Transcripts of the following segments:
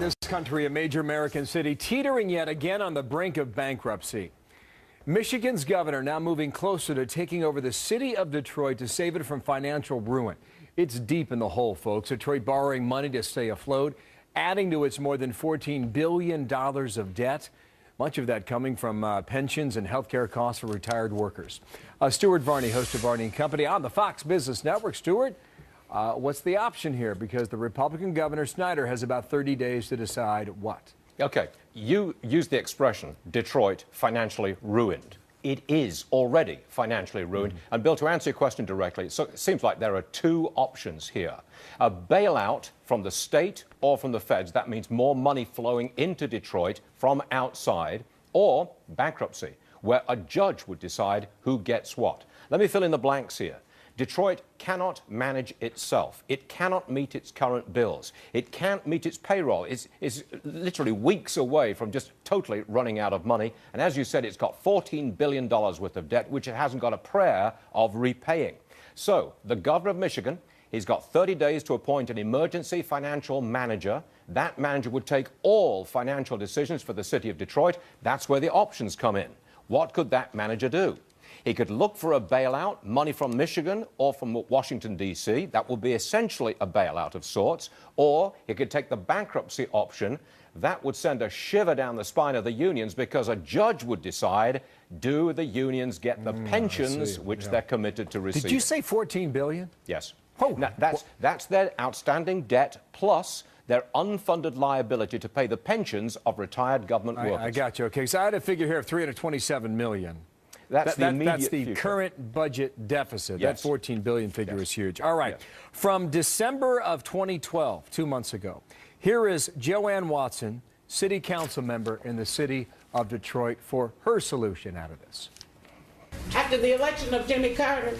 this country, a major American city teetering yet again on the brink of bankruptcy. Michigan's governor now moving closer to taking over the city of Detroit to save it from financial ruin. It's deep in the hole, folks. Detroit borrowing money to stay afloat, adding to its more than $14 billion of debt. Much of that coming from pensions and health care costs for retired workers. Stuart Varney, host of Varney & Company on the Fox Business Network. Stuart, what's the option here? Because the Republican Governor Snyder has about 30 days to decide what. Okay, you used the expression Detroit financially ruined. It is already financially ruined. And Bill, to answer your question directly, so it seems like there are two options here. A bailout from the state or from the feds, that means more money flowing into Detroit from outside, or bankruptcy, where a judge would decide who gets what. Let me fill in the blanks here. Detroit cannot manage itself. It cannot meet its current bills. It can't meet its payroll. It's literally weeks away from just totally running out of money. And as you said, it's got $14 billion worth of debt, which it hasn't got a prayer of repaying. So the governor of Michigan, he's got 30 days to appoint an emergency financial manager. That manager would take all financial decisions for the city of Detroit. That's where the options come in. What could that manager do? He could look for a bailout, money from Michigan or from Washington, D.C. That would be essentially a bailout of sorts. Or he could take the bankruptcy option. That would send a shiver down the spine of the unions, because a judge would decide, do the unions get the pensions which they're committed to receive? Did you say $14 billion? Yes. Oh, now, that's their outstanding debt plus their unfunded liability to pay the pensions of retired government workers. I got you. Okay, so I had a figure here of $327 million. That's that's the future. current budget deficit. Yes. That $14 billion figure is huge. All right. Yes. From December of 2012, 2 months ago, here is Joanne Watson, city council member in the city of Detroit, for her solution out of this. After the election of Jimmy Carter,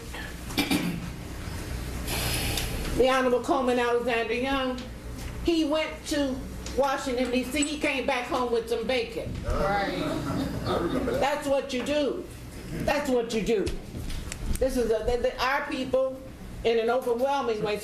the Honorable Coleman Alexander Young, he went to Washington, D.C. He came back home with some bacon. Right. I remember that. That's what you do. That's what you do. This is our people, in an overwhelming way,